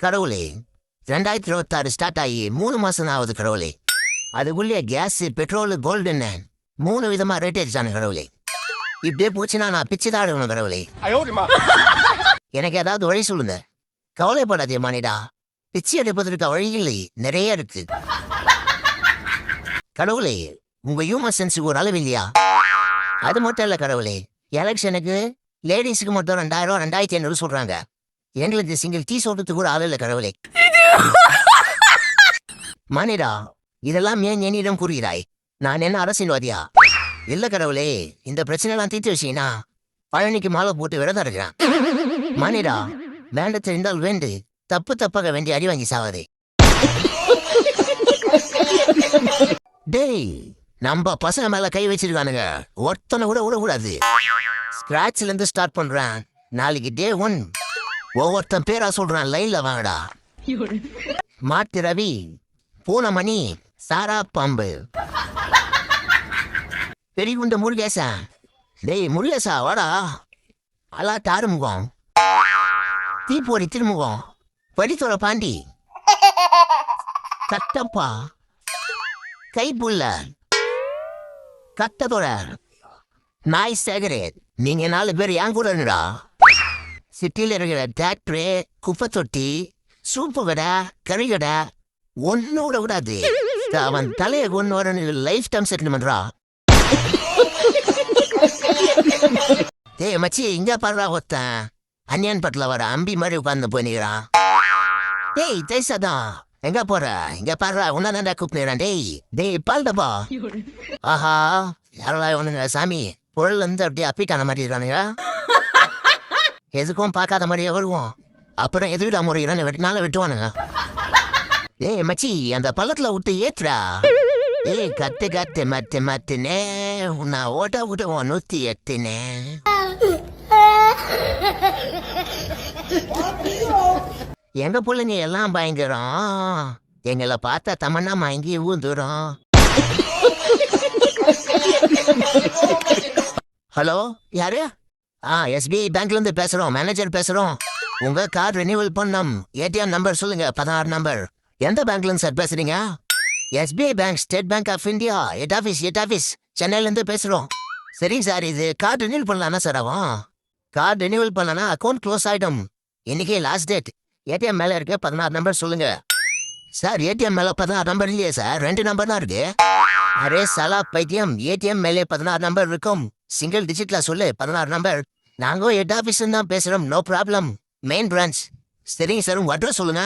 கடவுளே 2026 ஸ்டார்ட் ஆகி 3 மாசம் தான் ஆகுது கடவுளே. அதுக்குள்ளே கேஸ் பெட்ரோல் கோல்டுன்னு 3 விதமா ரேட் ஏறிச்சானு கடவுளே. இப்படியே போச்சுன்னா நான் பிச்சு தான் ஆடுவேன் கடவுளே. எனக்கு ஏதாவது வழி சொல்லுங்க. கவலைப்படாதே மானிடா, பிச்சு எடுப்பதற்கு வழிகள் நிறைய இருக்கு. கடவுளே, உங்க ஹியூமன் சென்ஸுக்கு ஒரு அளவு இல்லையா? அது மட்டும் இல்ல கடவுளே, எலெக்ஷனுக்கு லேடிஸுக்கு மட்டும் 2000 2500 சொல்றாங்க. எங்களுக்கு சிங்கிள் டீ சொல்றதுக்கு கூட ஆள் இல்லை கடவுளே. மானிடா, இதெல்லாம் ஏன் என்னிடம் கூறுகிறாய்? நான் என்ன அரசியல்வாதியா? இல்ல கடவுளே, இந்த பிரச்சனைலாம் தீர்த்து வச்சீங்கன்னா பழனிக்கு மாலை போட்டு விரதம் இருக்கிறேன். மானிடா, வேண்ட தெரிந்தால் வேண்டு, தப்பு தப்பாக வேண்டி அடி வாங்கி சாவாதே. டேய், நம்ம பசங்க மேல கை வச்சிருக்கானுங்க, ஒருத்தனை கூட விடக்கூடாது. ஸ்கிராட்ச்ல இருந்து ஸ்டார்ட் பண்றேன். நாளைக்கு டே 1 ஒவ்வொருத்தன் பேரா சொல்றான். லைன்ல வாங்கடா. மாட்டு ரவி, பூனமணி, சாரா பாம்பு, பெரியகுண்ட முருகேசா. டேய் முருகேசா வாடா. அலா தாறுமுகம், தீப்பொறி திருமுகம், படித்தோட பாண்டி, கட்டப்பா, கைப்புள்ள, கட்டதோட நாய் சேகரேட். நீங்க 4 பேர் என் கூட இருடா. சிட்டியில் இருக்கிற டிராக்டரு, குப்பை தொட்டி, சூப்பு கடை, கறி கடை ஒன்னோட விடாது. அவன் தலையை கொண்டு வர லைஃப் டைம் செட்டில்மெண்ட்ரா. டேய் மச்சி, இங்க பாடுறா ஒருத்தன் அன்னியன் பட்டில வர அம்பி மாதிரி உட்கார்ந்து போனிக்கிறான். டேய் தேசாதான், எங்க போற? இங்க பாடுறா, உன்னா கூப்பிடுறான். டேய் பால்டப்பா. ஆஹா, யாரெல்லாம் ஒண்ணுங்க சாமி, பொருள் வந்து அப்படியே அப்பிட்டான மாதிரி இருக்கானுங்க. எதுக்கும் பார்க்காத மாதிரியே வருவோம். அப்புறம் எதுவிட முறையிறான்னு வெட்டினால வெட்டுவானுங்க. ஏய் மச்சி, அந்த பள்ளத்துல விட்டு ஏத்துறா. ஏய் கத்து கத்து மத்து மத்துனே, நான் ஓட்ட விட்டுவோம் 108னே. எங்க பிள்ளைங்க எல்லாம் பயங்கரம், எங்களை பார்த்தா தமன்னா மயங்கி ஊந்துரும். ஹலோ, யாரு? SBI பேங்க்ல இருந்து பேசுறோம், மேனேஜர் பேசுறோம். உங்க கார்டு ரெனியூவல் பண்ணோம். ஏடிஎம் நம்பர் சொல்லுங்க, 16 நம்பர். எந்த பேங்க்ல இருந்து சார் பேசுறீங்க? SBI bank, State Bank of India, head office சென்னையில இருந்து பேசுறோம். சரிங்க சார், இது கார்டு ரெனியூவல் பண்ணலாம்னா சார் ஆகும். கார்டு ரெனியூவல் பண்ணனா அக்கௌண்ட் க்ளோஸ் ஆயிடும். இன்னைக்கு லாஸ்ட் டேட். ஏடிஎம் மேல இருக்கு, 16 நம்பர் சொல்லுங்க. சார் ஏடிஎம் மேல 16 நம்பர் இல்லையே சார், 2 நம்பர் தான் இருக்கு. அரே சலா பைத்தியம், ஏடிஎம் மேலே 16 நம்பர் இருக்கும். சிங்கிள் டிஜிட்ல சொல்லு 16 நம்பர். நாங்க ஹெட் ஆஃபீஸ் தான் பேசுறோம், நோ ப்ராப்ளம். Main branch. சரிங்க சார், உங்க அட்ரஸ் சொல்லுங்க.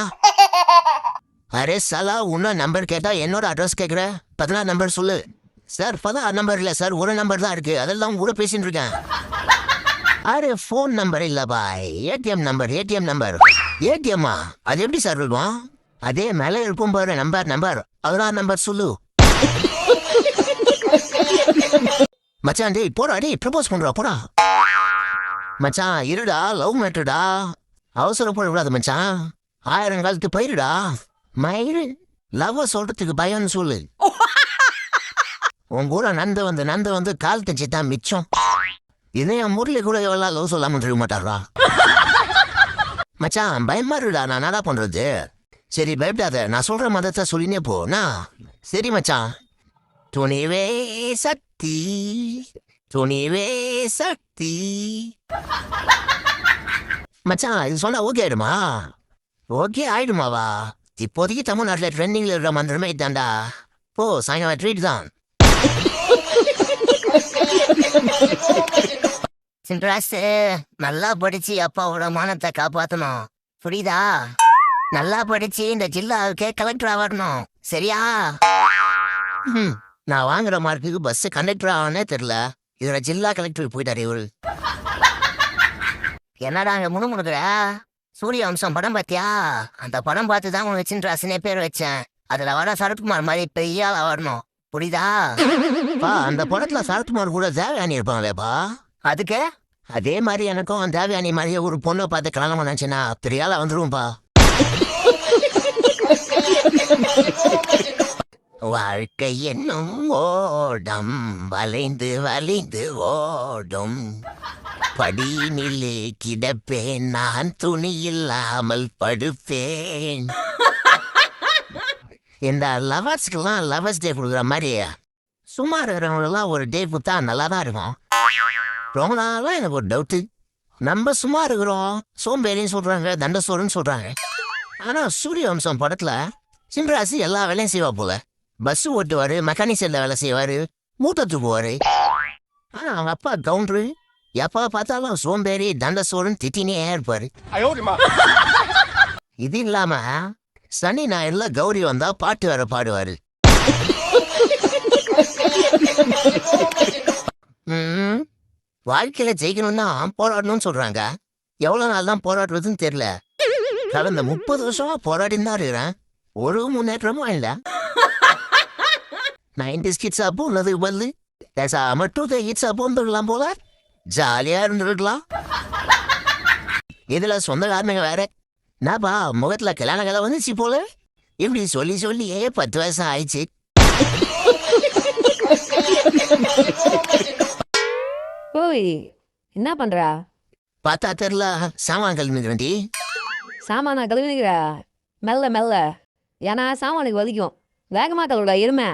அரே சலா, இன்னும் நம்பர் கேட்டா என்னோட அட்ரஸ் கேட்குற. 16 நம்பர் சொல்லு. சார் 16 நம்பர் இல்லை சார், ஒரு நம்பர் தான் இருக்கு, அதெல்லாம் கூட பேசிட்டு இருக்கேன். அரே ஃபோன் நம்பர் இல்ல பாய், ஏடிஎம் நம்பர். ஏடிஎம்மா? அது எப்படி சார் இருக்கும்? அதே மேலே இருக்கும் பாரு, நம்பர் 16 நம்பர் சொல்லு. மச்சான் டேய் போடா, டேய் ப்ரப்போஸ் பண்றா போடா. மச்சான் இருடா, லவ் மேட்டர்டா, அவசரப்பட விடாது மச்சான். 1000 காலத்து பயிருடா. மயிறு லவ் சொல்றதுக்கு பயம்னு சொல்லு. உன் கூட நந்த வந்து கால் தச்சு தான் மிச்சம். இதே என் முரளி கூட எவ்வளோ லவ் சொல்லாம தெரிய மாட்டாரா. மச்சான் பயமா இருடா, நான் என்னடா பண்றது? சரி பயப்படாத, நான் சொல்ற மதத்தை சொல்லினே போனா. சரி மச்சான். துணிவே சக்தி, துணிவே சக்தி. மச்சான் இது சொன்னா ஓகே ஆயிடுமா? ஓகே ஆயிடுமாவா? இப்போதைக்கு தமிழ்நாட்டில் ட்ரெண்டிங்ல இருக்கிற மந்திரமே இதாண்டா. போ, சாயங்காலம் ட்ரீட் தான். சின்ராசு, நல்லா படிச்சு அப்பாவோட மானத்தை காப்பாற்றணும், புரியுதா? நல்லா படிச்சு இந்த ஜில்லாவுக்கே கலெக்டர் ஆகணும், சரியா? நான் வாங்குற மார்க்குக்கு பஸ் கண்டக்டர் ஆகனே தெரியல, இதுல ஜில்லா கலெக்டர் போயிட்டாரு இவரு. என்னடா அங்க முணுமுணுக்குற? சூரிய வம்சம் படம் பார்த்தியா? அந்த படம் பார்த்து தான் உனக்கு சின்ராசுனே பேர் வச்சேன். அதுல வர சரத்குமார் மாதிரி பெரிய ஆளா வரணும், புரியுதா? அந்த படத்துல சரத்குமார் கூட தேவயானி இருப்பாங்களேப்பா, அதுக்கு அதே மாதிரி எனக்கும் தேவயானி மாதிரியே ஒரு பொண்ணை பார்த்து கல்யாணம் பண்ணாச்சுன்னா பெரிய ஆளா வந்துருவோம்ப்பா. வாழ்க்கை என்னும் ஓடம் வளைந்து வளைந்து ஓடும். படியினிலே கிடப்பேன் நான் துணி இல்லாமல் படுப்பேன். இந்த லவர்ஸ்க்கெல்லாம் லவர்ஸ் டே கொடுக்குற மாதிரி சும்மா இருக்கிறவங்களெல்லாம் ஒரு டே கொடுத்தா நல்லா தான் இருக்கும். ரொம்ப நாளாக எனக்கு ஒரு டவுட்டு, நம்ம சும்மா இருக்கிறோம் சோம்பேறின்னு சொல்கிறாங்க, தண்டசோறுன்னு சொல்கிறாங்க. ஆனால் சூரிய வம்சம் படத்தில் சின்ராசி எல்லா வேலையும் செய்வா போல. பஸ்ஸு ஓட்டுவார், மெக்கானிக் செல்ல வேலை செய்வார், மூட்டை தூக்குவார். ஆனால் அவங்க அப்பா கவுண்டரு எப்போ பார்த்தாலும் சோம்பேறி தண்டசோறுன்னு திட்டினே இருப்பார். இது இல்லாமல் சனி ஞாயிறுல கௌரி வந்தா பாட்டு வேற பாடுவாரு. வாழ்க்கையில ஜெயிக்கணும்னா போராடணும்னு சொல்றாங்க. எவ்வளவு நாள் தான் போராடுறதுன்னு தெரியல. கடந்த 30 வருஷமா போராடின்னு தான் இருக்கிறேன். ஒரு முன்னேற்றமும் இல்ல. 90s கிட்ஸா போனது வந்து பேசாம 2000 கிட்ஸா போந்துடலாம் போல. ஜாலியா இருந்துருக்கலாம். இதுல சொந்தக்காரனுங்க வேற நாப்பா முகத்துல கல்யாண கதை வந்துச்சு போல. இப்படி சொல்லி சொல்லியே 10 வருஷம் ஆயிடுச்சு. ஓய், என்ன பண்றா? பார்த்தா தெரியல, சாமான் கழுவிட்டு. சாமானா கழுவினுக்கிறா? மெல்ல மெல்ல, ஏன்னா சாமானுக்கு வலிக்கும். வேகமா கழுவுடா எருமை.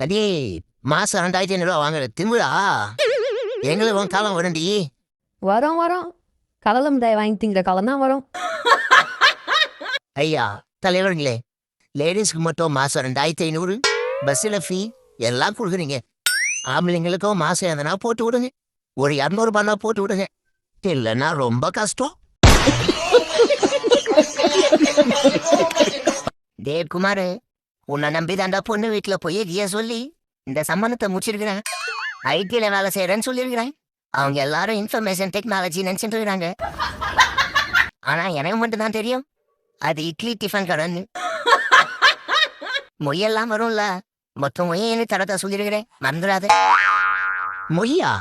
அடே மாசம் 2500 வாங்குற திமுடா. எங்களுக்கு உன் காலம் வரண்டி. வரோம் வரோம், கடலை மிட்டாய் வாங்கி திங்கிற காலம் தான் வரும். ஐயா தலைவர்களே, லேடிஸ்க்கு மட்டும் மாசம் 2500 பஸ்ஸில் ஃபீ எல்லாம் கொடுக்குறீங்க. ஆம்பளைங்களுக்கும் மாசம் எதனா போட்டு விடுங்க. ஒரு 200 ரூபாய் போட்டு விடுங்க. இல்லைன்னா ரொம்ப கஷ்டம். டேவ் குமார், உன்னை நம்பி தாண்டா பொண்ணு வீட்டில் போய் கிய சொல்லி இந்த சம்மந்தத்தை முடிச்சிருக்கிறேன். ஐடியில் வேலை செய்கிறேன்னு சொல்லியிருக்கிறேன். அவங்க எல்லாரும் இன்ஃபர்மேஷன் டெக்னாலஜி நினச்சிட்டு இருக்காங்க. ஆனால் எனக்கு மட்டும்தான் தெரியும் அது இட்லி டிஃபன் கடைன்னு. மொய்யெல்லாம் வரும்ல, மொத்தம் மொய்யன்னு தரத்தை சொல்லியிருக்கிறேன், மறந்துடாது. மொய்யா?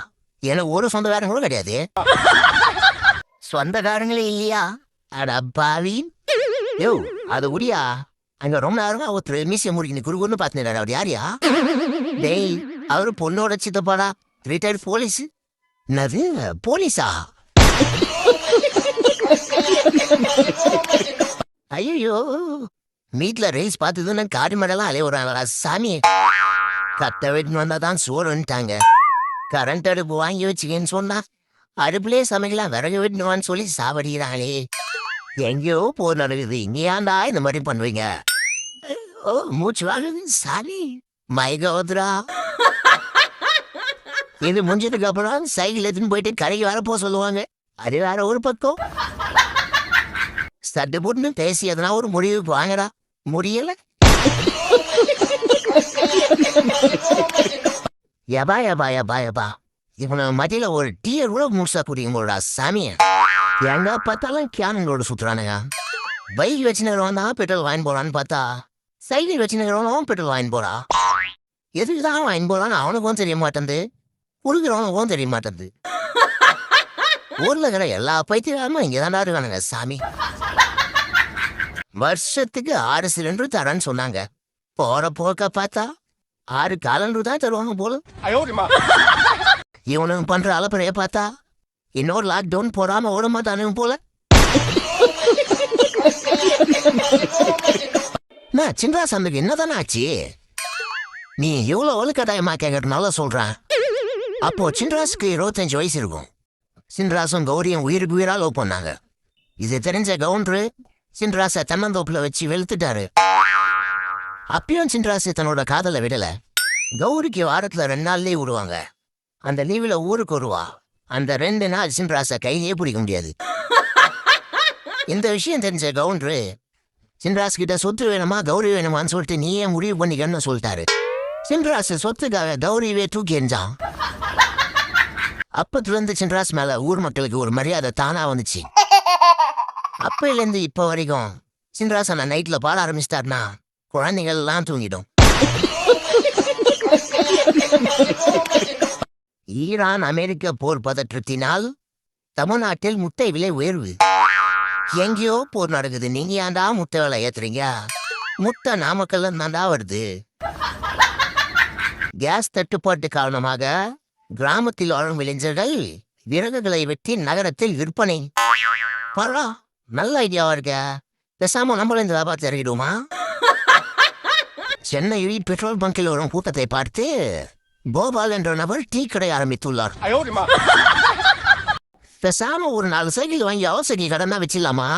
எனக்கு ஒரு சொந்தக்காரங்க கூட கிடையாது. சொந்தக்காரங்களே இல்லையா? அட பாவி. யோ அது உடியா, அங்க ரொம்ப நேரமா ஒருத்தர் மீசிய முடிக்கணும் குறுகுன்னு பார்த்துனாரு. அவர் யாரியா? டேய், அவரு பொண்ணோட சித்தப்பாடா, ரிட்டையர்ட் போலீஸ். என்னது போலீஸா? ஐயோ, வீட்டுல ரேஸ் பார்த்ததுன்னு காடி மடலாம் அலைய விடுறாங்களா சாமி. கத்த வீட்டுன்னு வந்தாதான் சோறுன்ட்டாங்க. கரண்ட் அடுப்பு வாங்கி வச்சுக்கன்னு சொன்னா அடுப்புலேயே சமைக்கலாம், விறகு வீட்டுவான்னு சொல்லி சாவடிக்கிறாங்களே. எங்கேயோ போர் நடக்குது, இங்க ஏன்டா இந்த மாதிரி பண்ணுவீங்க? ஓ மூச்சு வாங்குது சாமி, மயக்கவதுரா. இது முடிஞ்சதுக்கு அப்புறம் சைக்கிள் எடுத்துன்னு போயிட்டு கரைக்கு வர போக சொல்லுவாங்க. அது வேற ஒரு பக்கம். சட்டு போட்டுன்னு பேசி எதனா ஒரு முடிவுக்கு வாங்கடா. முடியல. யபா யபா யபா யபா, இவனை மத்தியில ஒரு டீயர் கூட முழுசா குடிக்கும்போடா சாமிய. எங்க பார்த்தாலும் கேனங்களோட சுத்துறானுங்க. பைக் வச்சுக்கிறவன் தான் பெட்ரோல் வாங்கி போறான்னு பார்த்தா சைக்கிள் வச்சுக்கிறவனும் பெட்ரோல் வாங்கி போறா. எதுக்குதான் வாங்கி போறான்னு அவனுக்கும் தெரிய மாட்டேங்குது, குடுக்கிறவனுக்கும் தெரிய மாட்டேங்குது. ஊர்ல இருக்கிற எல்லா பைத்தியமும் இங்கதான்டா இருக்கானுங்க சாமி. வருஷத்துக்கு 6 சிலிண்டர் தரேன்னு சொன்னாங்க. போற போக்க பார்த்தா 6 காலண்டர் தான் தருவாங்க போல. இவனுக்கு பண்ற அலப்பறைய பார்த்தா இன்னொரு லாக்டவுன் போடாம ஓட மாட்டானுங்க போல. நான் சின்ரா சந்துக்கு என்னதானே ஆச்சு? நீ இவ்வளவு ஒழுக்கட்டாயமா கேட்கறதுனால சொல்றேன். அப்போ சின்ராஸுக்கு 25 வயசு இருக்கும். சின்ராசும் கௌரியும் உயிருக்கு உயிரா லவ் பண்ணாங்க. இது தெரிஞ்ச கவுண்டரு சின்ராசை தென்னந்தோப்புல வச்சு வெளுத்துட்டாரு. அப்பயும் சின்ராசு தன்னோட காதலை விடல. கௌரிக்கு வாரத்துல 2 நாள் லீவ் விடுவாங்க. அந்த லீவுல ஊருக்கு வருவா. அந்த 2 நாள் சின்ராசை கையிலேயே பிடிக்க முடியாது. இந்த விஷயம் தெரிஞ்ச கவுண்டரு சின்ராஸ் கிட்ட சொத்து வேணுமா கௌரி வேணுமான்னு சொல்லிட்டு நீயே முடிவு பண்ணிக்கன்னு சொல்லிட்டாரு. சின்ராசு சொத்துக்காக கௌரியே தூக்கி எறிஞ்சான். அப்பத்துல இருந்து சின்ராஸ் மேல ஊர் மக்களுக்கு ஒரு மரியாதை தானா வந்துச்சு. அப்பையிலேருந்து இப்ப வரைக்கும் சின்ராஸ் அந்த நைட்ல பாட ஆரம்பிச்சிட்டாருனா குழந்தைகள் எல்லாம் தூங்கிடும். ஈரான் அமெரிக்க போர் பதற்றத்தினால் தமிழ்நாட்டில் முட்டை விலை உயர்வு. எங்கேயோ போர் நடக்குது, நீங்க ஏன்டா முட்டை விலை ஏத்துறீங்க? முட்டை நாமக்கல்ல தாண்டா வருது. கேஸ் தட்டுப்பாட்டு காரணமாக கிராமத்தில் வாழும் இளைஞர்கள் விறகுகளை வெட்டி நகரத்தில் விற்பனை. பரவா, நல்ல ஐடியாவா இருக்க. பேசாம நம்மளும் இந்த வியாபாரத்தை இறங்கிடுவோமா? சென்னையில் பெட்ரோல் பங்கில் வரும் கூட்டத்தை பார்த்து கோபால் என்ற நபர் டீ கடை ஆரம்பித்துள்ளார். பேசாம ஒரு 4 சைக்கிள் வாங்கி அவசரி கடனா வச்சிடலாமா?